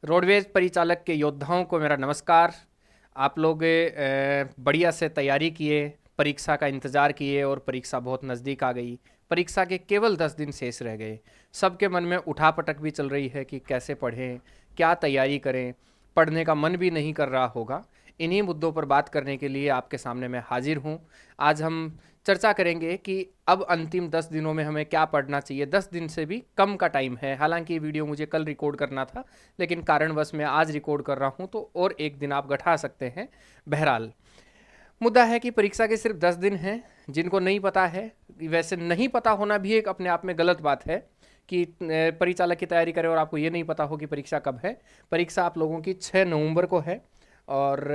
Roadways परिचालक के योद्धाओं को मेरा नमस्कार। आप लोग बढ़िया से तैयारी किए, परीक्षा का इंतज़ार किए और परीक्षा बहुत नज़दीक आ गई। परीक्षा के केवल 10 दिन शेष रह गए। सबके मन में उठापटक भी चल रही है कि कैसे पढ़ें, क्या तैयारी करें। पढ़ने का मन भी नहीं कर रहा होगा। इन्हीं मुद्दों पर बात करने के लिए आपके सामने मैं हाजिर हूँ। आज हम चर्चा करेंगे कि अब अंतिम 10 दिनों में हमें क्या पढ़ना चाहिए। 10 दिन से भी कम का टाइम है। हालांकि ये वीडियो मुझे कल रिकॉर्ड करना था, लेकिन कारणवश मैं आज रिकॉर्ड कर रहा हूँ, तो और एक दिन आप घटा सकते हैं। बहरहाल, मुद्दा है कि परीक्षा के सिर्फ 10 दिन हैं। जिनको नहीं पता है, वैसे नहीं पता होना भी एक अपने आप में गलत बात है कि परिचालक की तैयारी करें और आपको ये नहीं पता हो कि परीक्षा कब है। परीक्षा आप लोगों की 6 नवंबर को है और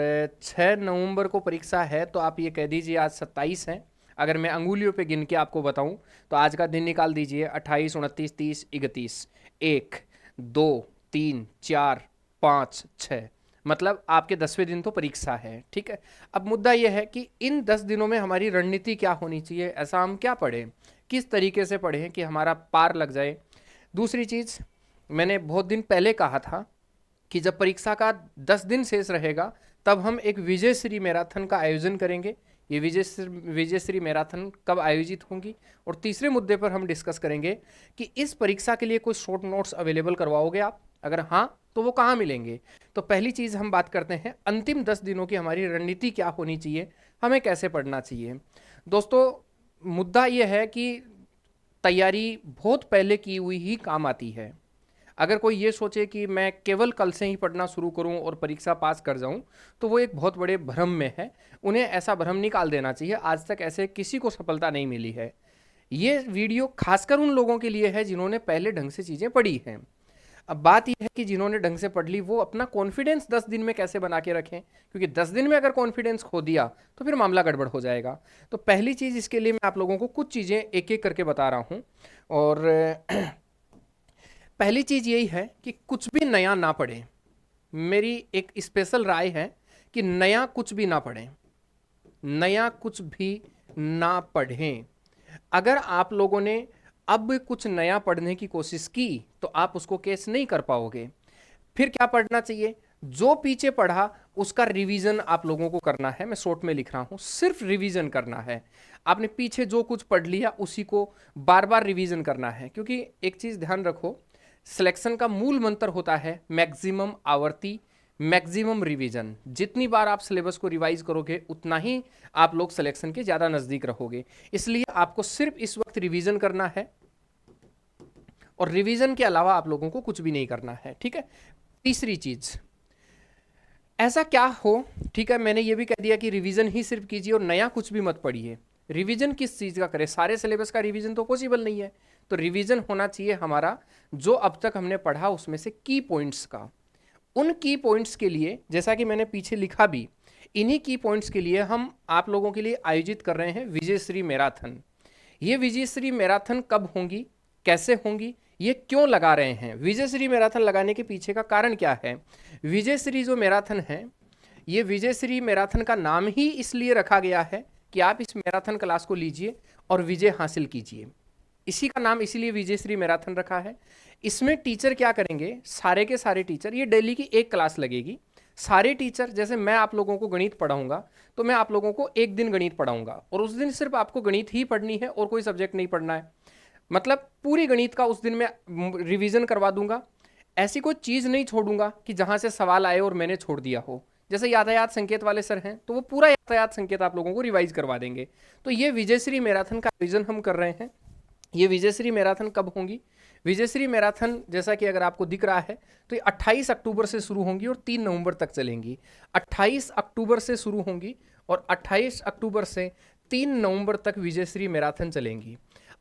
6 नवंबर को परीक्षा है, तो आप ये कह दीजिए आज 27 है। अगर मैं अंगुलियों पे गिन के आपको बताऊं तो आज का दिन निकाल दीजिए। 28, 29, 30, 31, 1, 2, 3, 4, 5, 6, मतलब आपके 10वें दिन तो परीक्षा है। ठीक है। अब मुद्दा यह है कि इन 10 दिनों में हमारी रणनीति क्या होनी चाहिए, ऐसा हम क्या पढ़ें, किस तरीके से पढ़ें कि हमारा पार लग जाए। दूसरी चीज़, मैंने बहुत दिन पहले कहा था कि जब परीक्षा का 10 दिन शेष रहेगा तब हम एक विजयश्री मैराथन का आयोजन करेंगे। ये विजयश्री मैराथन कब आयोजित होंगी, और तीसरे मुद्दे पर हम डिस्कस करेंगे कि इस परीक्षा के लिए कोई शॉर्ट नोट्स अवेलेबल करवाओगे आप, अगर हाँ तो वो कहाँ मिलेंगे। तो पहली चीज़ हम बात करते हैं अंतिम 10 दिनों की हमारी रणनीति क्या होनी चाहिए, हमें कैसे पढ़ना चाहिए। दोस्तों, मुद्दा यह है कि तैयारी बहुत पहले की हुई ही काम आती है। अगर कोई ये सोचे कि मैं केवल कल से ही पढ़ना शुरू करूं और परीक्षा पास कर जाऊं, तो वो एक बहुत बड़े भ्रम में है। उन्हें ऐसा भ्रम निकाल देना चाहिए। आज तक ऐसे किसी को सफलता नहीं मिली है। ये वीडियो खासकर उन लोगों के लिए है जिन्होंने पहले ढंग से चीज़ें पढ़ी हैं। अब बात यह है कि जिन्होंने ढंग से पढ़ ली वो अपना कॉन्फिडेंस 10 दिन में कैसे बना के रखें, क्योंकि 10 दिन में अगर कॉन्फिडेंस खो दिया तो फिर मामला गड़बड़ हो जाएगा। तो पहली चीज़, इसके लिए मैं आप लोगों को कुछ चीज़ें एक एक करके बता रहा हूँ। और पहली चीज़ यही है कि कुछ भी नया ना पढ़ें। मेरी एक स्पेशल राय है कि नया कुछ भी ना पढ़ें। नया कुछ भी ना पढ़ें। अगर आप लोगों ने अब कुछ नया पढ़ने की कोशिश की तो आप उसको कैच नहीं कर पाओगे। फिर क्या पढ़ना चाहिए, जो पीछे पढ़ा उसका रिवीजन आप लोगों को करना है। मैं शॉर्ट में लिख रहा हूं, सिर्फ रिवीजन करना है। आपने पीछे जो कुछ पढ़ लिया उसी को बार बार रिवीजन करना है, क्योंकि एक चीज ध्यान रखो, सिलेक्शन का मूल मंत्र होता है मैक्सिमम आवर्ती, मैक्सिमम रिवीजन। जितनी बार आप सिलेबस को रिवाइज करोगे उतना ही आप लोग सिलेक्शन के ज़्यादा नज़दीक रहोगे। इसलिए आपको सिर्फ इस वक्त रिवीजन करना है और रिवीजन के अलावा आप लोगों को कुछ भी नहीं करना है। ठीक है। तीसरी चीज़, ऐसा क्या हो, ठीक है, मैंने ये भी कह दिया कि रिवीजन ही सिर्फ कीजिए और नया कुछ भी मत पढ़िए। रिवीजन किस चीज़ का करें, सारे सिलेबस का रिवीजन तो पॉसिबल नहीं है। तो रिवीजन होना चाहिए हमारा जो अब तक हमने पढ़ा उसमें से की पॉइंट्स का। उन की पॉइंट्स के लिए, जैसा कि मैंने पीछे लिखा भी, इन्हीं की पॉइंट्स के लिए हम आप लोगों के लिए आयोजित कर रहे हैं विजयश्री मैराथन। ये विजयश्री मैराथन कब होंगी, कैसे होंगी, ये क्यों लगा रहे हैं, विजयश्री मैराथन लगाने के पीछे का कारण क्या है। विजयश्री जो मैराथन है, ये विजयश्री मैराथन का नाम ही इसलिए रखा गया है कि आप इस मैराथन क्लास को लीजिए और विजय हासिल कीजिए। इसी का नाम इसीलिए विजयश्री मैराथन रखा है। इसमें टीचर क्या करेंगे, सारे के सारे टीचर, ये डेली की एक क्लास लगेगी। सारे टीचर, जैसे मैं आप लोगों को गणित पढ़ाऊंगा तो मैं आप लोगों को एक दिन गणित पढ़ाऊंगा और उस दिन सिर्फ आपको गणित ही पढ़नी है और कोई सब्जेक्ट नहीं पढ़ना है। मतलब पूरी गणित का उस दिन मैं रिवीजन करवा दूंगा। ऐसी कोई चीज़ नहीं छोड़ूंगा कि जहां से सवाल आए और मैंने छोड़ दिया हो। जैसे यातायात संकेत वाले सर हैं तो वो पूरा यातायात संकेत आप लोगों को रिवाइज करवा देंगे। तो ये विजयश्री मैराथन का आयोजन हम कर रहे हैं। ये विजयश्री मैराथन कब होंगी, विजयश्री मैराथन जैसा कि अगर आपको दिख रहा है तो ये 28 अक्टूबर से शुरू होंगी और 3 नवंबर तक चलेंगी। 28 अक्टूबर से शुरू होंगी और 28 अक्टूबर से 3 नवंबर तक विजयश्री मैराथन चलेंगी।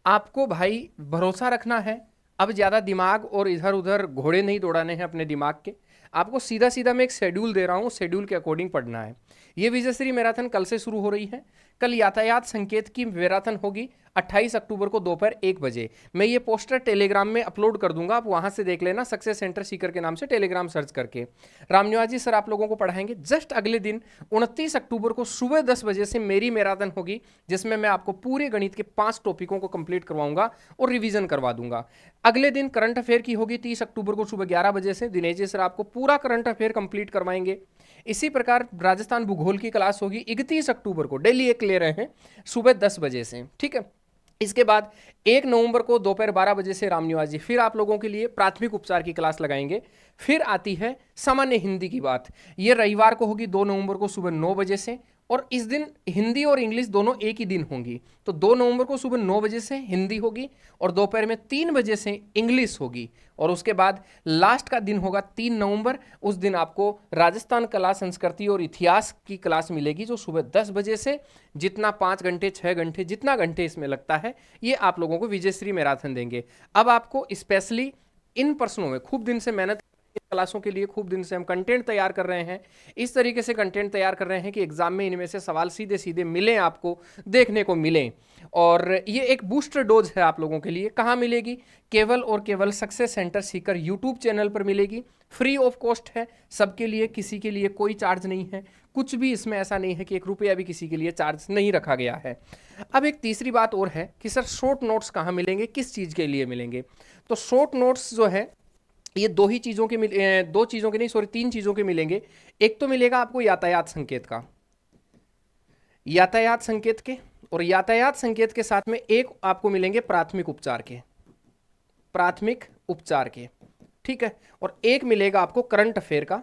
आपको भाई भरोसा रखना है। अब ज़्यादा दिमाग और इधर उधर घोड़े नहीं दौड़ाने हैं अपने दिमाग के। आपको सीधा सीधा मैं एक शेड्यूल दे रहा हूँ, शेड्यूल के अकॉर्डिंग पढ़ना है। ये विजयश्री मैराथन कल से शुरू हो रही है। कल यातायात संकेत की मैराथन होगी 28 अक्टूबर को दोपहर 1 बजे। मैं ये पोस्टर टेलीग्राम में अपलोड कर दूंगा, आप वहां से देख लेना, सक्सेस सेंटर सीकर के नाम से टेलीग्राम सर्च करके। रामनिवास सर आप लोगों को पढ़ाएंगे। जस्ट अगले दिन 29 अक्टूबर को सुबह 10 बजे से मेरी मैराथन होगी, जिसमें मैं आपको पूरे गणित के 5 टॉपिकों को कंप्लीट करवाऊंगा और रिवीजन करवा दूंगा। अगले दिन करंट अफेयर की होगी 30 अक्टूबर को सुबह 11 बजे से। दिनेश जी सर आपको पूरा करंट अफेयर कंप्लीट करवाएंगे। इसी प्रकार राजस्थान भूगोल की क्लास होगी 31 अक्टूबर को, डेली एक ले रहे हैं, सुबह 10 बजे से, ठीक है। इसके बाद 1 नवंबर को दोपहर 12 बजे से रामनिवास जी फिर आप लोगों के लिए प्राथमिक उपचार की क्लास लगाएंगे। फिर आती है सामान्य हिंदी की बात, ये रविवार को होगी 2 नवंबर को सुबह 9 बजे से, और इस दिन हिंदी और इंग्लिश दोनों एक ही दिन होंगी। तो 2 नवंबर को सुबह 9 बजे से हिंदी होगी और दोपहर में 3 बजे से इंग्लिश होगी। और उसके बाद लास्ट का दिन होगा 3 नवंबर, उस दिन आपको राजस्थान कला संस्कृति और इतिहास की क्लास मिलेगी, जो सुबह 10 बजे से, जितना 5 घंटे 6 घंटे जितना घंटे इसमें लगता है, ये आप लोगों को विजयश्री मैराथन देंगे। अब आपको स्पेशली इन पर्सनों में खूब दिन से मेहनत, क्लासों के लिए खूब दिन से हम कंटेंट तैयार कर रहे हैं। इस तरीके से कंटेंट तैयार कर रहे हैं कि एग्जाम में इनमें से सवाल सीधे सीधे मिलें, आपको देखने को मिलें। और ये एक बूस्टर डोज है आप लोगों के लिए। कहाँ मिलेगी? केवल और केवल success centre Sikar YouTube channel पर मिलेगी। फ्री ऑफ कॉस्ट है सबके लिए, किसी के लिए कोई चार्ज नहीं है। कुछ भी इसमें ऐसा नहीं है कि 1 रुपया भी किसी के लिए चार्ज नहीं रखा गया है। अब एक तीसरी बात और है कि सर शॉर्ट नोट्स कहाँ मिलेंगे, किस चीज़ के लिए मिलेंगे? तो शॉर्ट नोट्स जो है ये 2 चीज़ों के 3 चीज़ों के मिलेंगे। एक तो मिलेगा आपको यातायात संकेत का, यातायात संकेत के, और यातायात संकेत के साथ में एक आपको मिलेंगे प्राथमिक उपचार के, प्राथमिक उपचार के, ठीक है। और एक मिलेगा आपको करंट अफेयर का।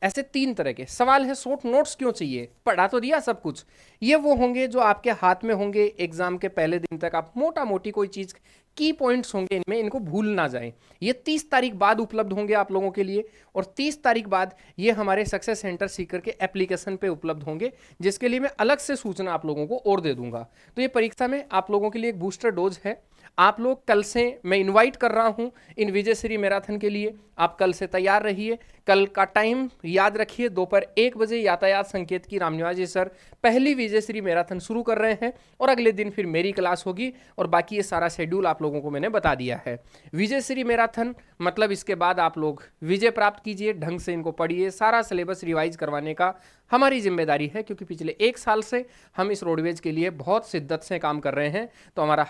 ऐसे 3 तरह के सवाल है। शॉर्ट नोट्स क्यों चाहिए? पढ़ा तो दिया सब कुछ। ये वो होंगे जो आपके हाथ में होंगे, एग्जाम के पहले दिन तक आप मोटा मोटी कोई चीज, की पॉइंट्स होंगे इनमें, इनको भूल ना जाए। ये 30 तारीख बाद उपलब्ध होंगे आप लोगों के लिए, और 30 तारीख बाद ये हमारे सक्सेस सेंटर सीकर के एप्लीकेशन पे उपलब्ध होंगे, जिसके लिए मैं अलग से सूचना आप लोगों को और दे दूंगा। तो ये परीक्षा में आप लोगों के लिए एक बूस्टर डोज है। आप लोग कल से, मैं इनवाइट कर रहा हूं इन विजयश्री मैराथन के लिए, आप कल से तैयार रहिए। कल का टाइम याद रखिए, दोपहर 1 बजे यातायात संकेत की रामनिवास जी सर पहली विजयश्री मैराथन शुरू कर रहे हैं, और अगले दिन फिर मेरी क्लास होगी, और बाकी ये सारा शेड्यूल आप लोगों को मैंने बता दिया है। विजयश्री मैराथन मतलब इसके बाद आप लोग विजय प्राप्त कीजिए, ढंग से इनको पढ़िए, सारा सिलेबस रिवाइज करवाने का हमारी जिम्मेदारी है, क्योंकि पिछले 1 साल से हम इस रोडवेज के लिए बहुत शिद्दत से काम कर रहे हैं। तो हमारा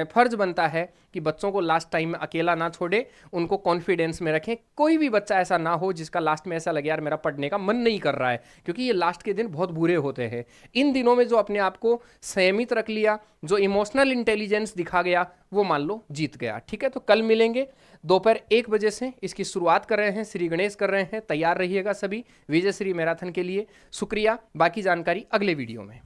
फर्ज बनता है कि बच्चों को लास्ट टाइम में अकेला ना छोड़े, उनको कॉन्फिडेंस में रखें। कोई भी बच्चा ऐसा ना हो जिसका लास्ट में ऐसा लगे यार मेरा पढ़ने का मन नहीं कर रहा है, क्योंकि ये लास्ट के दिन बहुत बुरे होते हैं। इन दिनों में जो अपने आप को संयमित रख लिया, जो इमोशनल इंटेलिजेंस दिखा गया, वो मान लो जीत गया, ठीक है। तो कल मिलेंगे दोपहर 1 बजे से, इसकी शुरुआत कर रहे हैं, श्री गणेश कर रहे हैं। तैयार रहिएगा सभी विजयश्री मैराथन के लिए। शुक्रिया, बाकी जानकारी अगले वीडियो में।